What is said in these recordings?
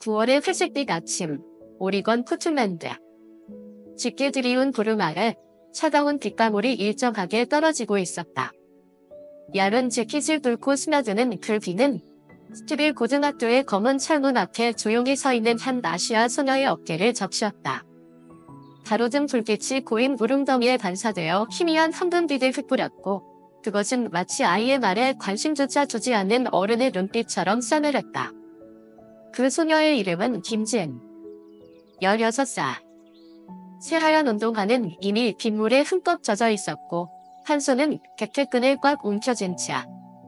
9월의 회색빛 아침, 오리건 포틀랜드. 짙게 드리운 구름 아래 차가운 빗방울이 일정하게 떨어지고 있었다. 얇은 재킷을 뚫고 스며드는 그 비는 스티빌 고등학교의 검은 창문 앞에 조용히 서 있는 한 아시아 소녀의 어깨를 적셨다. 가로등 불빛이 고인 무릉덩이에 반사되어 희미한 황금빛을 흩뿌렸고 그것은 마치 아이의 말에 관심조차 두지 않는 어른의 눈빛처럼 싸늘했다. 그 소녀의 이름은 김지은. 16살. 새하얀 운동화는 이미 빗물에 흠뻑 젖어 있었고 한 손은 백태끈을 꽉 움켜쥔 채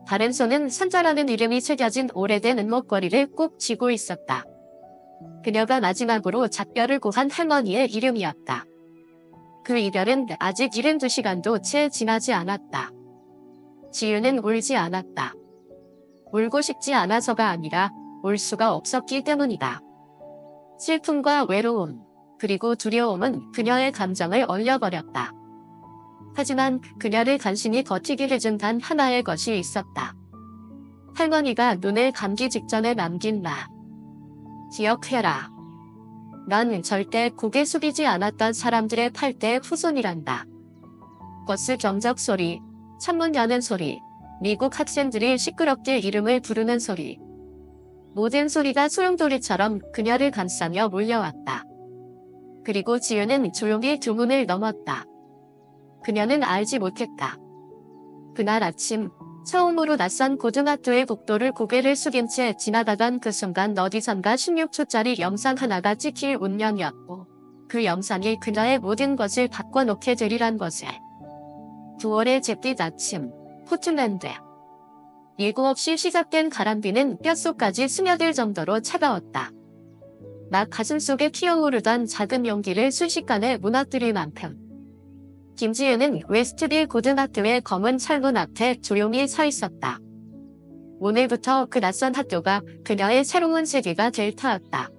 다른 손은 선자라는 이름이 새겨진 오래된 은목걸이를 꼭 쥐고 있었다. 그녀가 마지막으로 작별을 고한 할머니의 이름이었다. 그 이별은 아직 72시간도 채 지나지 않았다. 지은은 울지 않았다. 울고 싶지 않아서가 아니라 울 수가 없었기 때문이다. 슬픔과 외로움, 그리고 두려움은 그녀의 감정을 얼려버렸다. 하지만 그녀를 간신히 버티게 해준 단 하나의 것이 있었다. 할머니가 눈을 감기 직전에 남긴 말. 기억해라. 난 절대 고개 숙이지 않았던 사람들의 팔대의 후손이란다. 버스 경적 소리, 창문 여는 소리, 미국 학생들이 시끄럽게 이름을 부르는 소리. 모든 소리가 소용돌이처럼 그녀를 감싸며 몰려왔다. 그리고 지은은 조용히 두 문을 넘었다. 그녀는 알지 못했다. 그날 아침 처음으로 낯선 고등학교의 복도를 고개를 숙인 채 지나가던 그 순간 어디선가 16초짜리 영상 하나가 찍힐 운명이었고 그 영상이 그녀의 모든 것을 바꿔놓게 되리란 것을. 9월의 잿빛 아침, 포틀랜드. 예고 없이 시작된 가람비는 뼛속까지 스며들 정도로 차가웠다. 막 가슴속에 피어오르던 작은 용기를 순식간에 무너뜨릴 만큼. 김지은은 웨스트빌 고등학교의 검은 철문 앞에 조용히 서 있었다. 오늘부터 그 낯선 학교가 그녀의 새로운 세계가 될 터였다.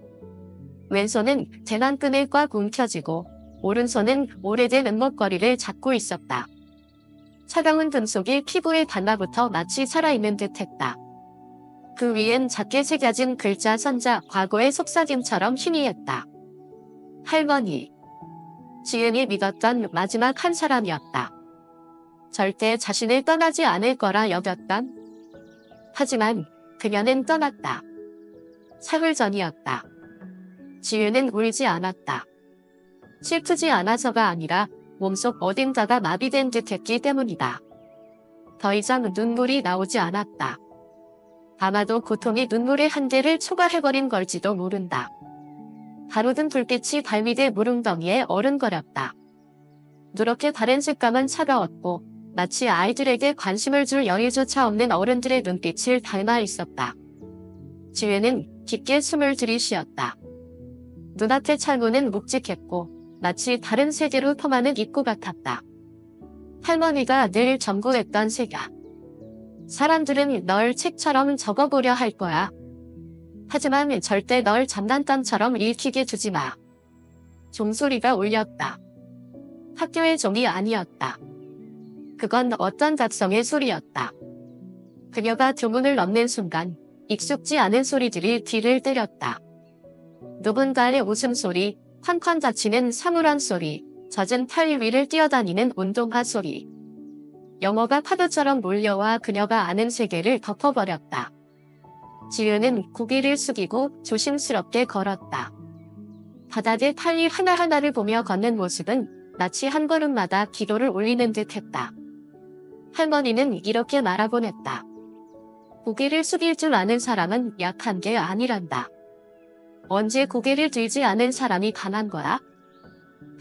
왼손은 재난끈을 꽉 움켜쥐고 오른손은 오래된 은목걸이를 잡고 있었다. 차가운 금속이 피부에 닿나부터 마치 살아있는 듯했다. 그 위엔 작게 새겨진 글자 선자 과거의 속삭임처럼 희미했다. 할머니. 지은이 믿었던 마지막 한 사람이었다. 절대 자신을 떠나지 않을 거라 여겼던. 하지만 그녀는 떠났다. 사흘 전이었다. 지은은 울지 않았다. 슬프지 않아서가 아니라 몸속 어딘가가 마비된 듯 했기 때문이다. 더 이상 눈물이 나오지 않았다. 아마도 고통이 눈물의 한계를 초과해버린 걸지도 모른다. 가로등 불빛이 발밑의 무릉덩이에 어른거렸다. 누렇게 다른 색감은 차가웠고 마치 아이들에게 관심을 줄 여유조차 없는 어른들의 눈빛을 닮아 있었다. 지은은 깊게 숨을 들이쉬었다. 눈앞의 창문은 묵직했고 마치 다른 세계로 통하는 입구 같았다. 할머니가 늘 전구했던 세계. 사람들은 널 책처럼 적어보려 할 거야. 하지만 절대 널 장난감처럼 읽히게 두지 마. 종소리가 울렸다. 학교의 종이 아니었다. 그건 어떤 각성의 소리였다. 그녀가 교문을 넘는 순간 익숙지 않은 소리들이 귀를 때렸다. 누군가의 웃음소리, 쾅쾅 닫히는 사물함 소리, 젖은 팔 위를 뛰어다니는 운동화 소리. 영어가 파도처럼 몰려와 그녀가 아는 세계를 덮어버렸다. 지은은 고개를 숙이고 조심스럽게 걸었다. 바닥에 팔 위 하나하나를 보며 걷는 모습은 마치 한 걸음마다 기도를 올리는 듯했다. 할머니는 이렇게 말하곤 했다. 고개를 숙일 줄 아는 사람은 약한 게 아니란다. 언제 고개를 들지 않은 사람이 강한 거야?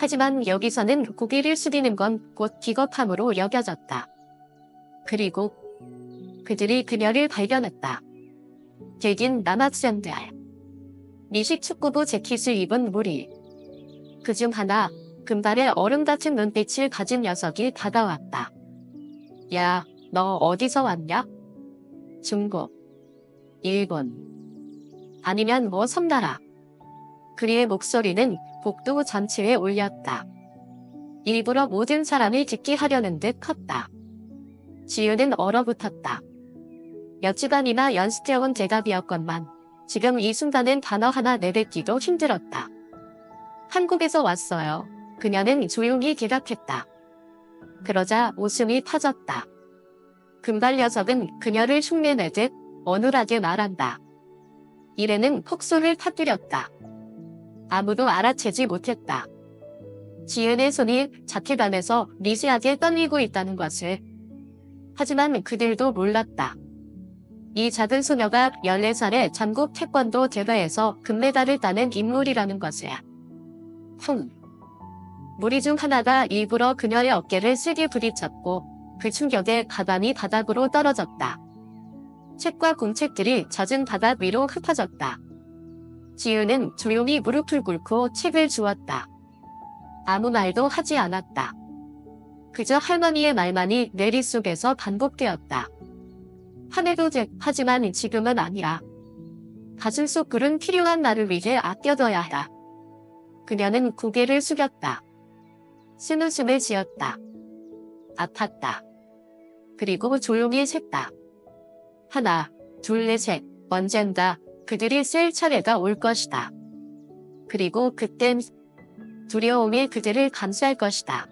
하지만 여기서는 고개를 숙이는 건 곧 기겁함으로 여겨졌다. 그리고 그들이 그녀를 발견했다. 길긴 남학생들. 미식 축구부 재킷을 입은 무리. 그중 하나, 금발의 얼음 같은 눈빛을 가진 녀석이 다가왔다. 야, 너 어디서 왔냐? 중국. 일본. 아니면 뭐 섬나라. 그리의 목소리는 복도 전체에 울렸다. 일부러 모든 사람을 듣게 하려는 듯 컸다. 지은은 얼어붙었다. 몇 주간이나 연습해온 대답이었건만 지금 이 순간엔 단어 하나 내뱉기도 힘들었다. 한국에서 왔어요. 그녀는 조용히 대답했다. 그러자 웃음이 터졌다. 금발 녀석은 그녀를 흉내내듯 어눌하게 말한다. 이래는 폭소를 터뜨렸다. 아무도 알아채지 못했다. 지은의 손이 자켓 안에서 미세하게 떨리고 있다는 것을. 하지만 그들도 몰랐다. 이 작은 소녀가 14살에 전국 태권도 대회에서 금메달을 따는 인물이라는 것이야. 무리 중 하나가 일부러 그녀의 어깨를 세게 부딪혔고 그 충격에 가방이 바닥으로 떨어졌다. 책과 공책들이 젖은 바닥 위로 흩어졌다. 지은은 조용히 무릎을 꿇고 책을 주었다. 아무 말도 하지 않았다. 그저 할머니의 말만이 머릿속에서 반복되었다. 화내도 돼. 하지만 지금은 아니야. 가슴속 굴은 필요한 나를 위해 아껴둬야 한다. 그녀는 고개를 숙였다. 쓴웃음을 지었다. 아팠다. 그리고 조용히 샜다. 하나, 둘, 셋. 언젠가 그들이 쓸 차례가 올 것이다. 그리고 그땐 두려움이 그들을 감싸할 것이다.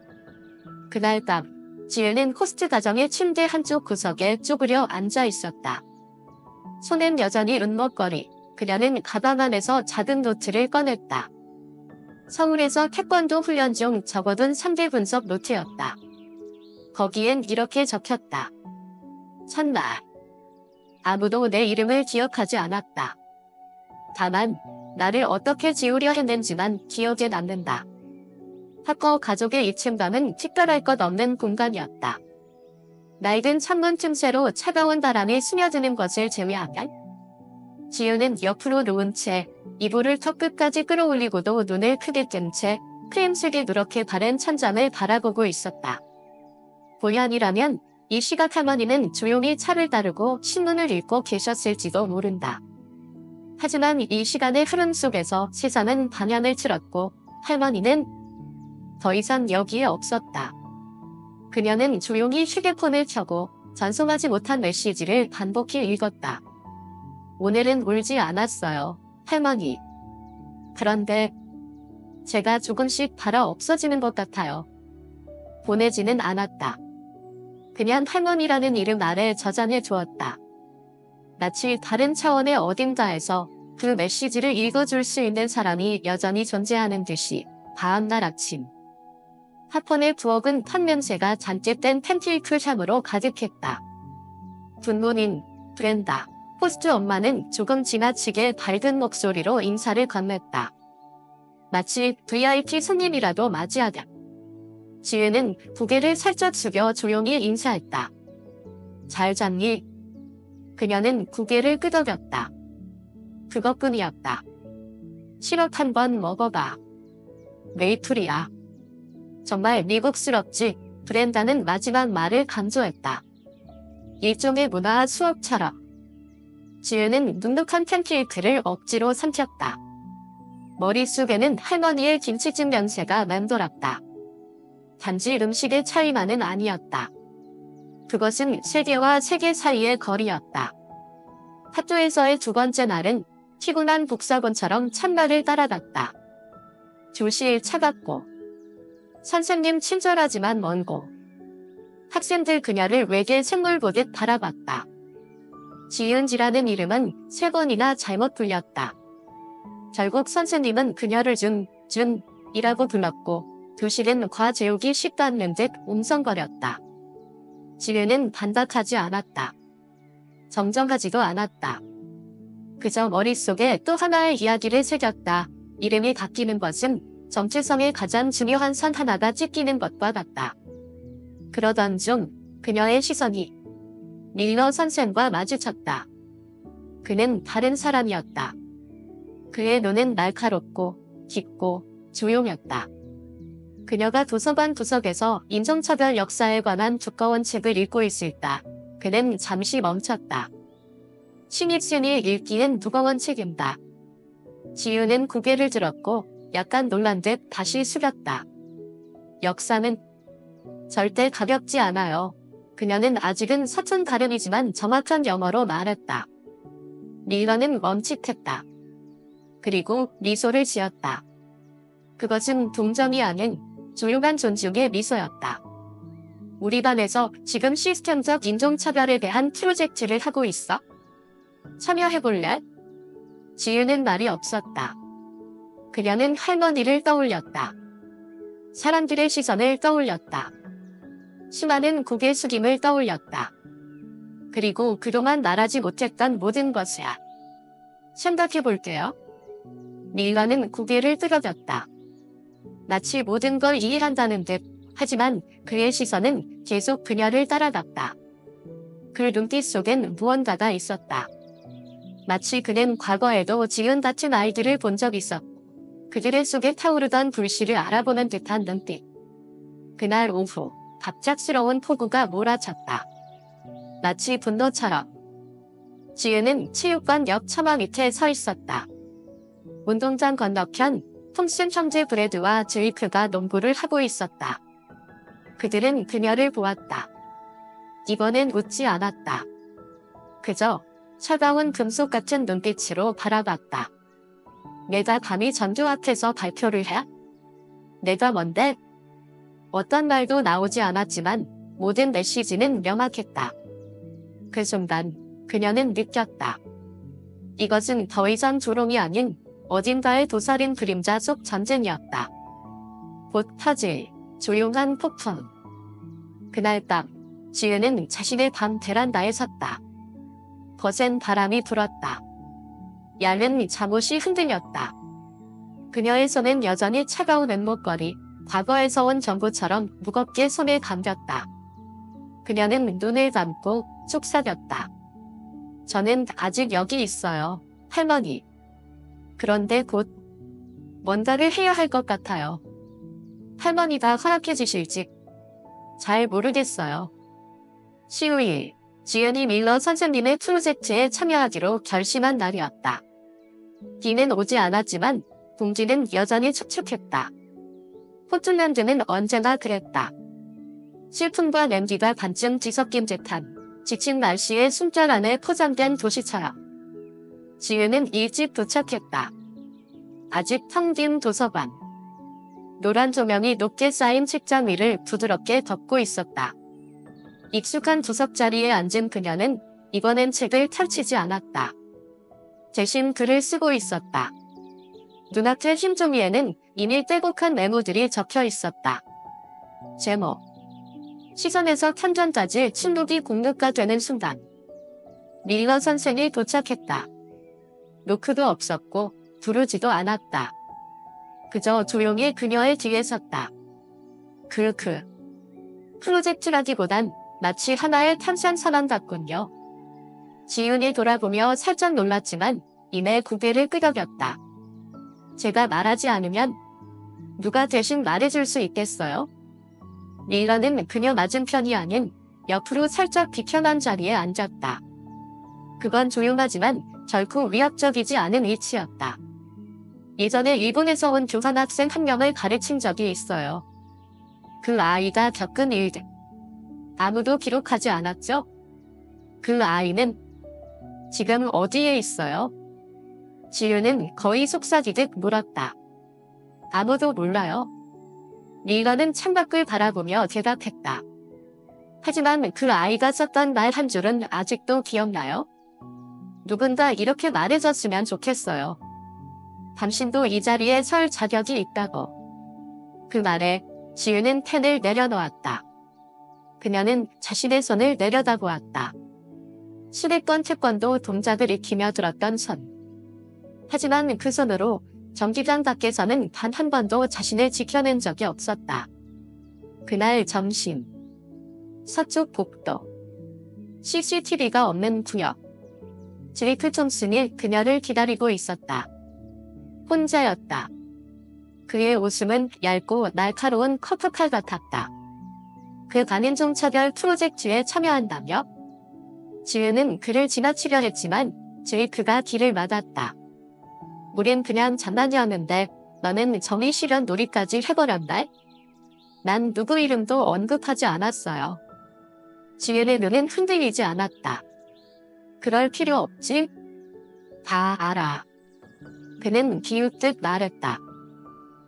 그날 밤, 지은은 호스트 가정의 침대 한쪽 구석에 쪼그려 앉아 있었다. 손엔 여전히 은먹거리. 그녀는 가방 안에서 작은 노트를 꺼냈다. 서울에서 태권도 훈련 중 적어둔 3대 분석 노트였다. 거기엔 이렇게 적혔다. 첫날. 아무도 내 이름을 기억하지 않았다. 다만 나를 어떻게 지우려 했는지만 기억에 남는다. 학교 가족의 2층 방은 특별할 것 없는 공간이었다. 낡은 창문 틈새로 차가운 바람이 스며드는 것을 제외하면 지우는 옆으로 누운 채 이불을 턱 끝까지 끌어올리고도 눈을 크게 뜬 채 크림색이 누렇게 바른 천장을 바라보고 있었다. 보안이라면 이 시각 할머니는 조용히 차를 따르고 신문을 읽고 계셨을지도 모른다. 하지만 이 시간의 흐름 속에서 세상은 방향을 틀었고 할머니는 더 이상 여기에 없었다. 그녀는 조용히 휴대폰을 켜고 전송하지 못한 메시지를 반복해 읽었다. 오늘은 울지 않았어요, 할머니. 그런데 제가 조금씩 바라 없어지는 것 같아요. 보내지는 않았다. 그냥 할머니라는 이름 아래 저장해 두었다. 마치 다른 차원의 어딘가에서 그 메시지를 읽어줄 수 있는 사람이 여전히 존재하는 듯이. 다음날 아침. 하폰의 부엌은 탄냄새가 잔뜩 된 팬트리클 향으로 가득했다. 굿모닝, 브렌다. 호스트 엄마는 조금 지나치게 밝은 목소리로 인사를 건넸다. 마치 VIP 손님이라도 맞이하다. 지은은 고개를 살짝 숙여 조용히 인사했다. 잘 잤니? 그녀는 고개를 끄덕였다. 그것뿐이었다. 시럽 한번 먹어봐. 메이플이야. 정말 미국스럽지? 브렌다는 마지막 말을 강조했다. 일종의 문화 수업처럼. 지은은 눅눅한 팬케이크를 억지로 삼켰다. 머릿속에는 할머니의 김치찜 냄새가 맴돌았다. 단지 음식의 차이만은 아니었다. 그것은 세계와 세계 사이의 거리였다. 학교에서의 두 번째 날은 피곤한 복사본처럼 찬날을 따라갔다. 교실 차갑고 선생님 친절하지만 먼고 학생들 그녀를 외계 생물 보듯 바라봤다. 지은지라는 이름은 3번이나 잘못 불렸다. 결국 선생님은 그녀를 준이라고 불렀고 교실은 과제우기 쉽도 않는 듯 웅성거렸다. 지은은 반박하지 않았다. 정정하지도 않았다. 그저 머릿속에 또 하나의 이야기를 새겼다. 이름이 바뀌는 것은 정체성의 가장 중요한 선 하나가 찢기는 것과 같다. 그러던 중 그녀의 시선이 밀러 선생과 마주쳤다. 그는 다른 사람이었다. 그의 눈은 날카롭고 깊고 조용했다. 그녀가 도서관 구석에서 인종차별 역사에 관한 두꺼운 책을 읽고 있을 때 그는 잠시 멈췄다. 신입생이 읽기엔 무거운 책임다. 지우는 고개를 들었고 약간 놀란 듯 다시 숙였다. 역사는 절대 가볍지 않아요. 그녀는 아직은 서툰 발음이지만 정확한 영어로 말했다. 릴러는 멈칫했다. 그리고 미소를 지었다. 그것은 동정이 아닌 조용한 존중의 미소였다. 우리 반에서 지금 시스템적 인종차별에 대한 프로젝트를 하고 있어. 참여해볼래? 지유는 말이 없었다. 그녀는 할머니를 떠올렸다. 사람들의 시선을 떠올렸다. 수많은 고개 숙임을 떠올렸다. 그리고 그동안 말하지 못했던 모든 것이야. 생각해볼게요. 릴러는 고개를 끄덕였다. 마치 모든 걸 이해한다는 듯. 하지만 그의 시선은 계속 그녀를 따라갔다. 그 눈빛 속엔 무언가가 있었다. 마치 그는 과거에도 지은 같은 아이들을 본 적 있었고 그들의 속에 타오르던 불씨를 알아보는 듯한 눈빛. 그날 오후 갑작스러운 폭우가 몰아쳤다. 마치 분노처럼. 지은은 체육관 옆 처마 밑에 서 있었다. 운동장 건너편 톰슨 형제 브래드와 제이크가 농구를 하고 있었다. 그들은 그녀를 보았다. 이번엔 웃지 않았다. 그저 차가운 금속 같은 눈빛으로 바라봤다. 내가 감히 전두 앞에서 발표를 해? 내가 뭔데? 어떤 말도 나오지 않았지만 모든 메시지는 명확했다. 그 순간 그녀는 느꼈다. 이것은 더 이상 조롱이 아닌 어딘가의 도사린 그림자 속 전쟁이었다. 곧 터질 조용한 폭풍. 그날 밤 지은은 자신의 방 베란다에 섰다. 거센 바람이 불었다. 얇은 잠옷이 흔들렸다. 그녀의 손은 여전히 차가운 은목걸이, 과거에서 온 전구처럼 무겁게 손에 감겼다. 그녀는 눈을 감고 속삭였다. 저는 아직 여기 있어요, 할머니. 그런데 곧 뭔가를 해야 할 것 같아요. 할머니가 허락해 주실지 잘 모르겠어요. 15일, 지은이 밀러 선생님의 프로젝트에 참여하기로 결심한 날이었다. 비는 오지 않았지만 공기는 여전히 촉촉했다. 포틀랜드는 언제나 그랬다. 슬픔과 냄비가 반쯤 뒤섞인 듯한 지친 날씨의 숨결 안에 포장된 도시처럼. 지은은 일찍 도착했다. 아직 텅 빈 도서관. 노란 조명이 높게 쌓인 책장 위를 부드럽게 덮고 있었다. 익숙한 주석자리에 앉은 그녀는 이번엔 책을 펼치지 않았다. 대신 글을 쓰고 있었다. 눈앞의 흰종이에는 이미 빼곡한 메모들이 적혀 있었다. 제목. 시선에서 편견까지 침묵이 공급가 되는 순간. 밀러 선생이 도착했다. 노크도 없었고 부르지도 않았다. 그저 조용히 그녀의 뒤에 섰다. 프로젝트라기보단 마치 하나의 탐산 선언 같군요. 지은이 돌아보며 살짝 놀랐지만 이내 고개를 끄덕였다. 제가 말하지 않으면 누가 대신 말해줄 수 있겠어요? 릴러는 그녀 맞은편이 아닌 옆으로 살짝 비켜난 자리에 앉았다. 그건 조용하지만 결코 위압적이지 않은 위치였다. 예전에 일본에서 온 교환학생 한 명을 가르친 적이 있어요. 그 아이가 겪은 일들. 아무도 기록하지 않았죠? 그 아이는 지금 어디에 있어요? 지유는 거의 속삭이듯 물었다. 아무도 몰라요. 릴러는 창밖을 바라보며 대답했다. 하지만 그 아이가 썼던 말 한 줄은 아직도 기억나요? 누군가 이렇게 말해줬으면 좋겠어요. 당신도 이 자리에 설 자격이 있다고. 그 말에 지유는 펜을 내려놓았다. 그녀는 자신의 손을 내려다보았다. 수백번 태권도 동작을 익히며 들었던 손. 하지만 그 손으로 경기장 밖에서는 단 한 번도 자신을 지켜낸 적이 없었다. 그날 점심. 서쪽 복도. CCTV가 없는 구역. 제이크 톰슨이 그녀를 기다리고 있었다. 혼자였다. 그의 웃음은 얇고 날카로운 커프칼 같았다. 그 간인종차별 프로젝트에 참여한다며? 지은은 그를 지나치려 했지만 제이크가 길을 막았다. 우린 그냥 장난이었는데 너는 정의 실현 놀이까지 해버렸네? 난 누구 이름도 언급하지 않았어요. 지은의 눈은 흔들리지 않았다. 그럴 필요 없지? 다 알아. 그는 비웃듯 말했다.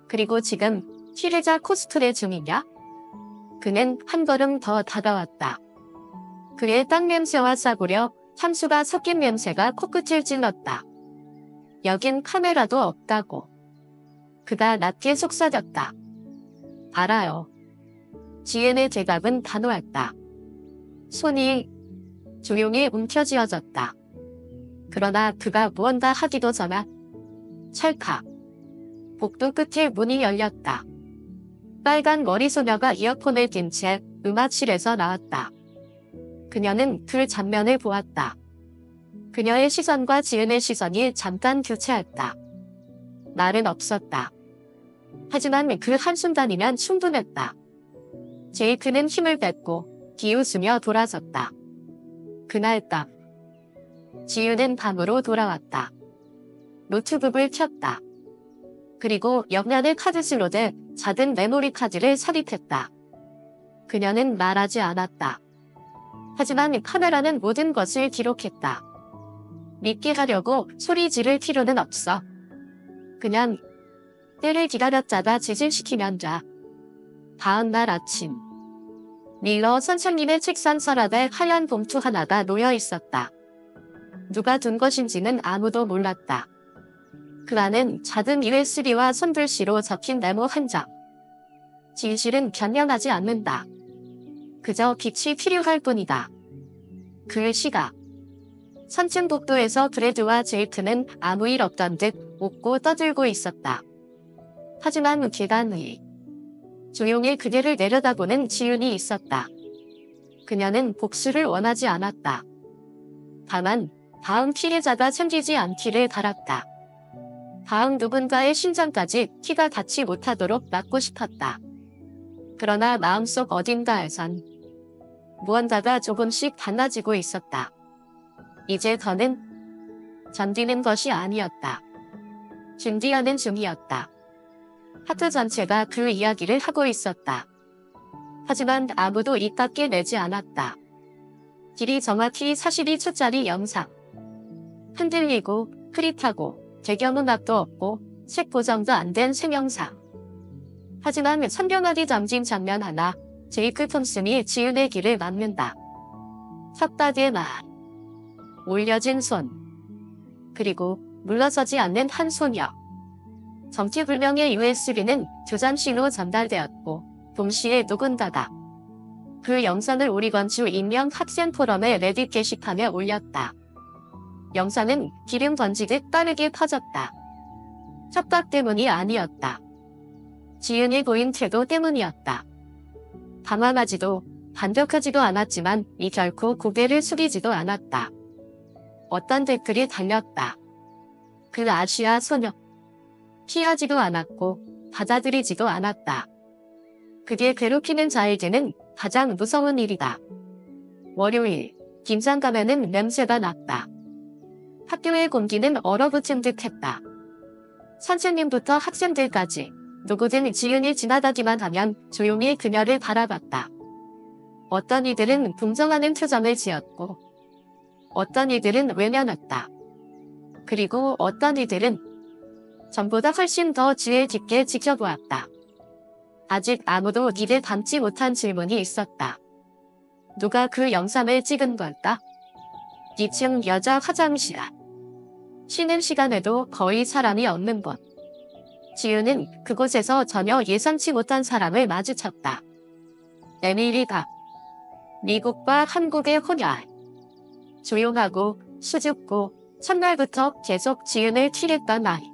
그리고 지금 피해자 코스프레 중이냐? 그는 한 걸음 더 다가왔다. 그의 땀 냄새와 싸구려 향수가 섞인 냄새가 코끝을 찔렀다. 여긴 카메라도 없다고. 그가 낮게 속삭였다. 알아요. 지은의 대답은 단호했다. 손이 조용히 움켜쥐어졌다. 그러나 그가 무언가 하기도 전에 찰칵 복도 끝에 문이 열렸다. 빨간 머리 소녀가 이어폰을 낀 채 음악실에서 나왔다. 그녀는 그 장면을 보았다. 그녀의 시선과 지은의 시선이 잠깐 교차했다. 말은 없었다. 하지만 그 한순간이면 충분했다. 제이크는 힘을 뺐고 비웃으며 돌아섰다. 그날 밤 지은은 방으로 돌아왔다. 노트북을 켰다. 그리고 옆면의 카드슬롯에 작은 메모리 카드를 삽입했다. 그녀는 말하지 않았다. 하지만 카메라는 모든 것을 기록했다. 믿게 하려고 소리 지를 필요는 없어. 그냥 때를 기다렸다가 지질시키면 돼. 다음 날 아침 밀러 선생님의 책상 서랍에 하얀 봉투 하나가 놓여 있었다. 누가 둔 것인지는 아무도 몰랐다. 그 안엔 작은 USB와 손글씨로 적힌 메모 한 장. 진실은 변명하지 않는다. 그저 빛이 필요할 뿐이다. 그 시각. 3층 복도에서 브래드와 제이크는 아무 일 없던 듯 웃고 떠들고 있었다. 하지만 계단 위. 조용히 그들을 내려다보는 지은이 있었다. 그녀는 복수를 원하지 않았다. 다만 다음 피해자가 생기지 않기를 바랐다. 다음 누군가의 심장까지 피가 닿지 못하도록 막고 싶었다. 그러나 마음속 어딘가에선 무언가가 조금씩 달라지고 있었다. 이제 더는 견디는 것이 아니었다. 준비하는 중이었다. 하트 전체가 그 이야기를 하고 있었다. 하지만 아무도 입 밖에 내지 않았다. 길이 정확히 42초짜리 영상. 흔들리고 흐릿하고 배경음악도 없고 색 보정도 안 된 생영상. 하지만 선명하게 담긴 장면 하나. 제이크 톰슨이 지은의 길을 막는다. 혓바디의 말. 올려진 손. 그리고 물러서지 않는 한 소녀. 정체불명의 USB는 교장실로 전달되었고 동시에 누군가가 그 영상을 오리건주 인명 학생 포럼의 레딧 게시판에 올렸다. 영상은 기름 던지듯 빠르게 퍼졌다. 협박 때문이 아니었다. 지은이 보인 태도 때문이었다. 당황하지도 반격하지도 않았지만 이 결코 고개를 숙이지도 않았다. 어떤 댓글이 달렸다. 그 아시아 소녀. 피하지도 않았고 받아들이지도 않았다. 그게 괴롭히는 자에게는 가장 무서운 일이다. 월요일, 김장감에는 냄새가 났다. 학교의 공기는 얼어붙은 듯했다. 선생님부터 학생들까지 누구든 지은이 지나가기만 하면 조용히 그녀를 바라봤다. 어떤 이들은 동정하는 표정을 지었고 어떤 이들은 외면했다. 그리고 어떤 이들은 전보다 훨씬 더 지혜 깊게 지켜보았다. 아직 아무도 입에 담지 못한 질문이 있었다. 누가 그 영상을 찍은 걸까? 2층 여자 화장실. 쉬는 시간에도 거의 사람이 없는 곳. 지은은 그곳에서 전혀 예상치 못한 사람을 마주쳤다. 에밀리가. 미국과 한국의 혼혈. 조용하고 수줍고 첫날부터 계속 지은을 튀랬던 아이.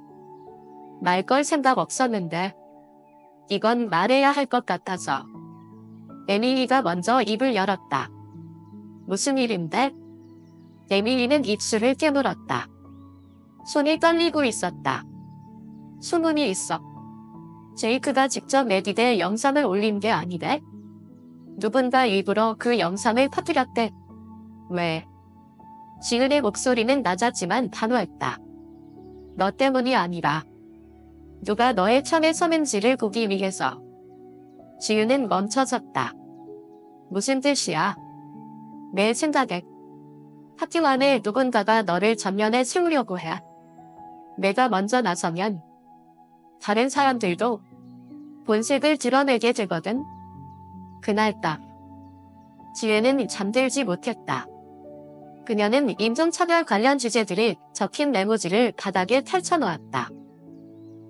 말 걸 생각 없었는데 이건 말해야 할 것 같아서. 에밀리가 먼저 입을 열었다. 무슨 일인데? 에밀리는 입술을 깨물었다. 손이 떨리고 있었다. 소문이 있어. 제이크가 직접 레딧에 영상을 올린 게 아니래? 누군가 일부러 그 영상을 퍼뜨렸대. 왜? 지은의 목소리는 낮았지만 단호했다. 너 때문이 아니라 누가 너의 편에 서는지를 보기 위해서. 지은은 멈춰섰다. 무슨 뜻이야? 내 생각에 학교 안에 누군가가 너를 전면에 세우려고 해. 내가 먼저 나서면 다른 사람들도 본색을 드러내게 되거든. 그날 딱 지혜는 잠들지 못했다. 그녀는 인종차별 관련 주제들이 적힌 메모지를 바닥에 펼쳐놓았다.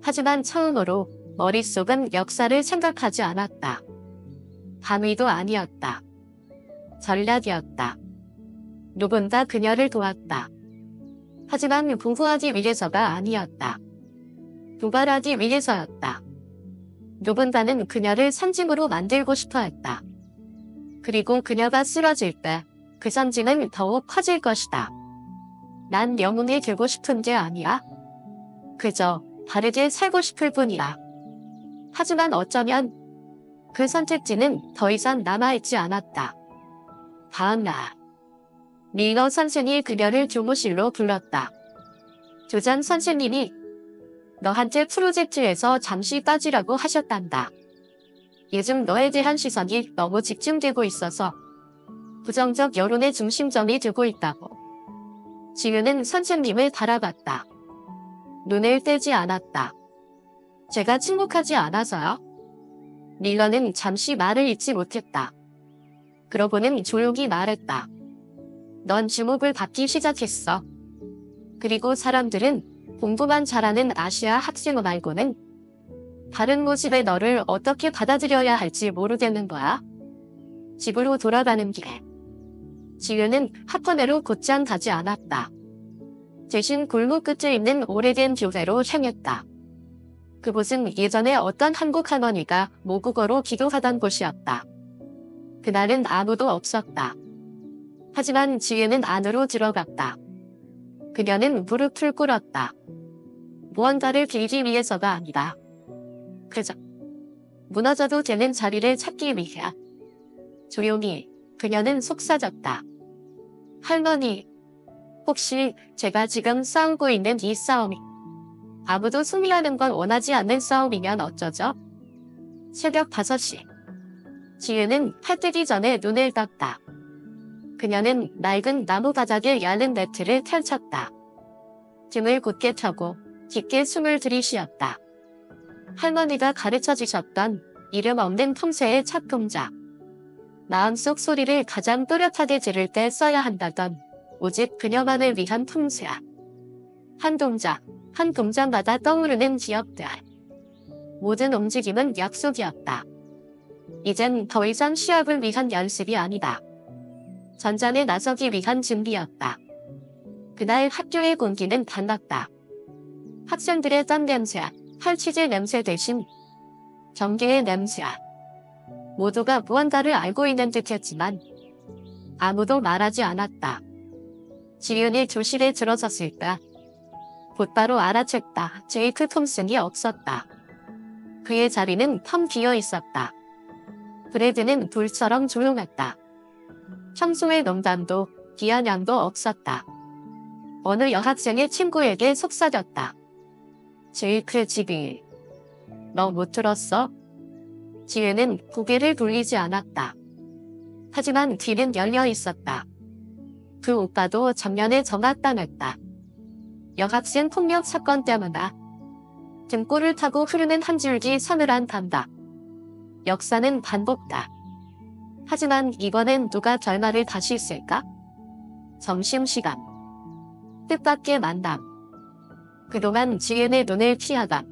하지만 처음으로 머릿속은 역사를 생각하지 않았다. 반의도 아니었다. 전략이었다. 누군가 그녀를 도왔다. 하지만 공부하기 위해서가 아니었다. 도발하기 위해서였다. 누군가는 그녀를 선진으로 만들고 싶어 했다. 그리고 그녀가 쓰러질 때 그 선진은 더욱 커질 것이다. 난 영웅이 되고 싶은 게 아니야. 그저 바르게 살고 싶을 뿐이야. 하지만 어쩌면 그 선택지는 더 이상 남아있지 않았다. 다음 날, 밀러 선생이 그녀를 교무실로 불렀다. 조장 선생님이 너한테 프로젝트에서 잠시 빠지라고 하셨단다. 요즘 너에 대한 시선이 너무 집중되고 있어서 부정적 여론의 중심점이 되고 있다고. 지유는 선생님을 바라봤다. 눈을 떼지 않았다. 제가 침묵하지 않아서요? 밀러는 잠시 말을 잇지 못했다. 그러고는 조용히 말했다. 넌 주목을 받기 시작했어. 그리고 사람들은 공부만 잘하는 아시아 학생 말고는 다른 모습의 너를 어떻게 받아들여야 할지 모르겠는 거야. 집으로 돌아가는 길에 지유는 학원으로 곧장 가지 않았다. 대신 골목 끝에 있는 오래된 교회로 향했다. 그곳은 예전에 어떤 한국 할머니가 모국어로 기도하던 곳이었다. 그날은 아무도 없었다. 하지만 지유는 안으로 들어갔다. 그녀는 무릎을 꿇었다. 무언가를 빌기 위해서가 아니라 그저 무너져도 되는 자리를 찾기 위해. 조용히 그녀는 속삭였다. 할머니, 혹시 제가 지금 싸우고 있는 이 싸움이 아무도 승리하는 걸 원하지 않는 싸움이면 어쩌죠? 새벽 5시. 지유는 해 뜨기 전에 눈을 떴다. 그녀는 낡은 나무 바닥에 얇은 매트를 펼쳤다. 등을 곧게 펴고 깊게 숨을 들이쉬었다. 할머니가 가르쳐 주셨던 이름 없는 품새의 첫 동작. 마음속 소리를 가장 또렷하게 지를 때 써야 한다던 오직 그녀만을 위한 품새야. 한 동작, 한 동작마다 떠오르는 기억들. 모든 움직임은 약속이었다. 이젠 더 이상 시합을 위한 연습이 아니다. 전장에 나서기 위한 준비였다. 그날 학교의 공기는 달랐다. 학생들의 땀 냄새, 펄치즈 냄새 대신 경계의 냄새야. 모두가 무언가를 알고 있는 듯했지만 아무도 말하지 않았다. 지윤이 교실에 들어섰을 때 곧바로 알아챘다. 제이크 톰슨이 없었다. 그의 자리는 텅 비어 있었다. 브래드는 불처럼 조용했다. 평소의 농담도 비아냥도 없었다. 어느 여학생의 친구에게 속삭였다. 제이크 지기, 너 못 들었어? 지혜는 고개를 돌리지 않았다. 하지만 뒤는 열려 있었다. 그 오빠도 작년에 정학당했다. 여학생 폭력 사건 때문에 등골을 타고 흐르는 한 줄기 서늘한 담다. 역사는 반복다. 하지만 이번엔 누가 결말을 다시 쓸까? 점심시간. 뜻밖의 만남. 그동안 지은의 눈을 피하다.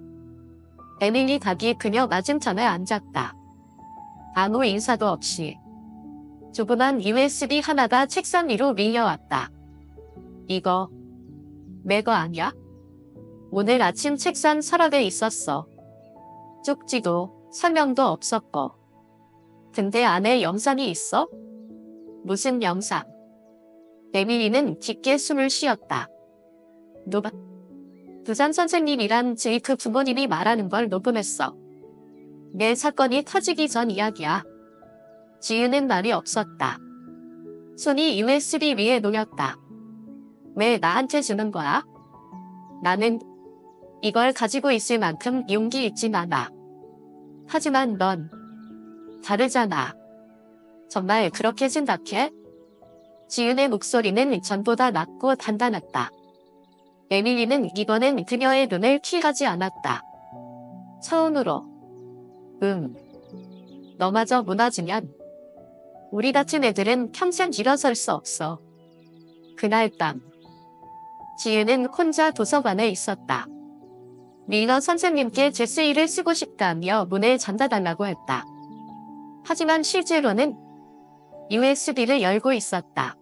에밀리 닭이 그녀 맞은편에 앉았다. 아무 인사도 없이. 조그만 USB 하나가 책상 위로 밀려왔다. 이거 내 거 아니야? 오늘 아침 책상 서랍에 있었어. 쪽지도 설명도 없었고. 근데 안에 영상이 있어? 무슨 영상? 에밀리는 깊게 숨을 쉬었다. 누가? 부산 선생님이란 제이크 부모님이 말하는 걸 녹음했어. 내 사건이 터지기 전 이야기야. 지은은 말이 없었다. 손이 USB 위에 놓였다. 왜 나한테 주는 거야? 나는 이걸 가지고 있을 만큼 용기 있진 않아. 하지만 넌 다르잖아. 정말 그렇게 생각해? 지은의 목소리는 전보다 낮고 단단했다. 에밀리는 이번엔 그녀의 눈을 피하지 않았다. 처음으로 너마저 무너지면 우리 같은 애들은 평생 일어설 수 없어. 그날 밤 지은은 혼자 도서관에 있었다. 밀러 선생님께 제스이를 쓰고 싶다며 문을 잠가달라고 했다. 하지만 실제로는 USB를 열고 있었다.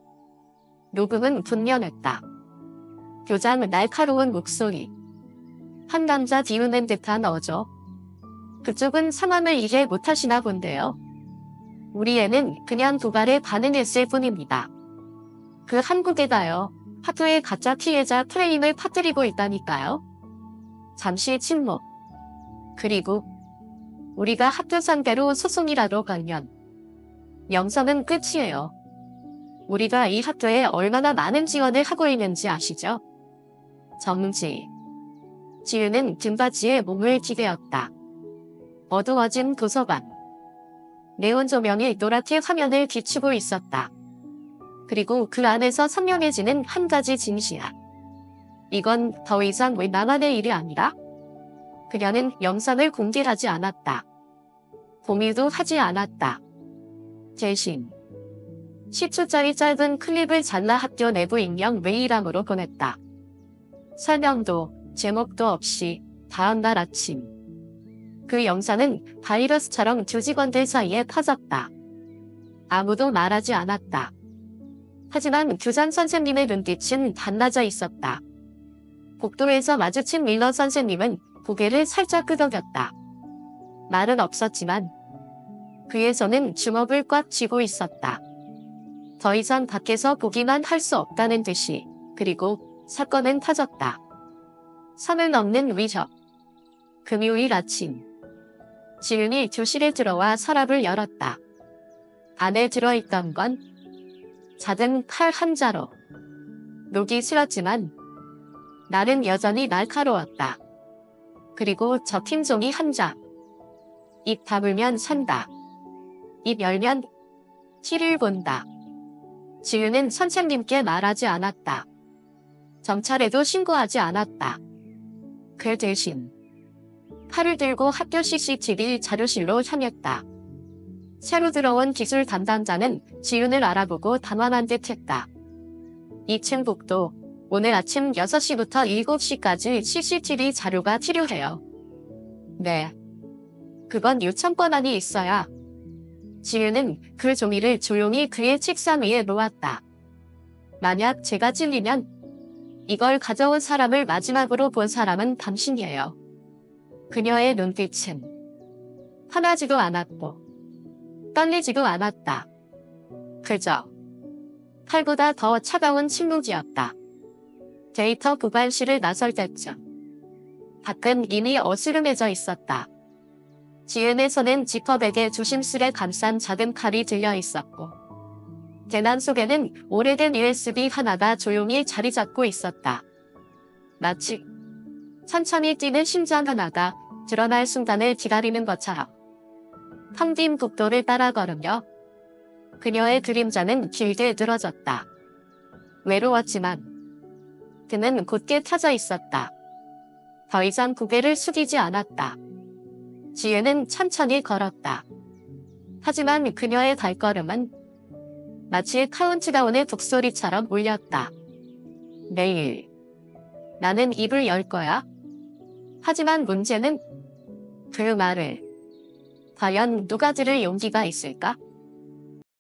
녹음은 분명했다. 교장 날카로운 목소리. 한 남자 비우는 듯한 어조. 그쪽은 상황을 이해 못하시나 본데요. 우리 애는 그냥 도발에 반응했을 뿐입니다. 그 한국에다요. 학교의 가짜 피해자 프레임을 퍼뜨리고 있다니까요. 잠시 침묵. 그리고 우리가 학교 상대로 소송이라도 걸면 영상은 끝이에요. 우리가 이 학교에 얼마나 많은 지원을 하고 있는지 아시죠? 정지. 지은은 등받이에 몸을 기대었다. 어두워진 도서관. 네온 조명이 노랗게 화면을 비추고 있었다. 그리고 그 안에서 선명해지는 한 가지 진실. 이건 더 이상 나만의 일이 아니라 그녀는 영상을 공개하지 않았다. 공유도 하지 않았다. 대신 10초짜리 짧은 클립을 잘라 학교 내부 익명 메일함으로 보냈다. 설명도 제목도 없이 다음날 아침 그 영상은 바이러스처럼 조직원들 사이에 퍼졌다. 아무도 말하지 않았다. 하지만 교장 선생님의 눈빛은 반나져 있었다. 복도에서 마주친 밀러 선생님은 고개를 살짝 끄덕였다. 말은 없었지만 그의 손은 주먹을 꽉 쥐고 있었다. 더 이상 밖에서 보기만 할 수 없다는 듯이. 그리고 사건은 터졌다. 선을 넘는 위협. 금요일 아침. 지은이 교실에 들어와 서랍을 열었다. 안에 들어있던 건 작은 칼 한 자루. 녹이 슬었지만 나는 여전히 날카로웠다. 그리고 적힌 종이 한 장. 입 다물면 산다. 입 열면 티를 본다. 지은은 선생님께 말하지 않았다. 경찰에도 신고하지 않았다. 그 대신 칼을 들고 학교 CCTV 자료실로 향했다. 새로 들어온 기술 담당자는 지은을 알아보고 당황한 듯했다. 2층 복도. 오늘 아침 6시부터 7시까지 CCTV 자료가 필요해요. 네. 그건 요청권한이 있어야. 지은은 그 종이를 조용히 그의 책상 위에 놓았다. 만약 제가 찔리면 이걸 가져온 사람을 마지막으로 본 사람은 당신이에요. 그녀의 눈빛은 화나지도 않았고 떨리지도 않았다. 그저 칼보다 더 차가운 침묵이었다. 데이터 보관실을 나설 때쯤 밖은 이미 어스름해져 있었다. 지은의 손은 지퍼백에 조심스레 감싼 작은 칼이 들려 있었고 대난 속에는 오래된 USB 하나가 조용히 자리 잡고 있었다. 마치 천천히 뛰는 심장 하나가 드러날 순간을 기다리는 것처럼. 텅 빈 복도를 따라 걸으며 그녀의 그림자는 길게 늘어졌다. 외로웠지만 그는 곧게 타져 있었다. 더 이상 고개를 숙이지 않았다. 지은은 천천히 걸었다. 하지만 그녀의 발걸음은 마치 카운트다운의 북소리처럼 울렸다. 내일 나는 입을 열 거야. 하지만 문제는 그 말을 과연 누가 들을 용기가 있을까?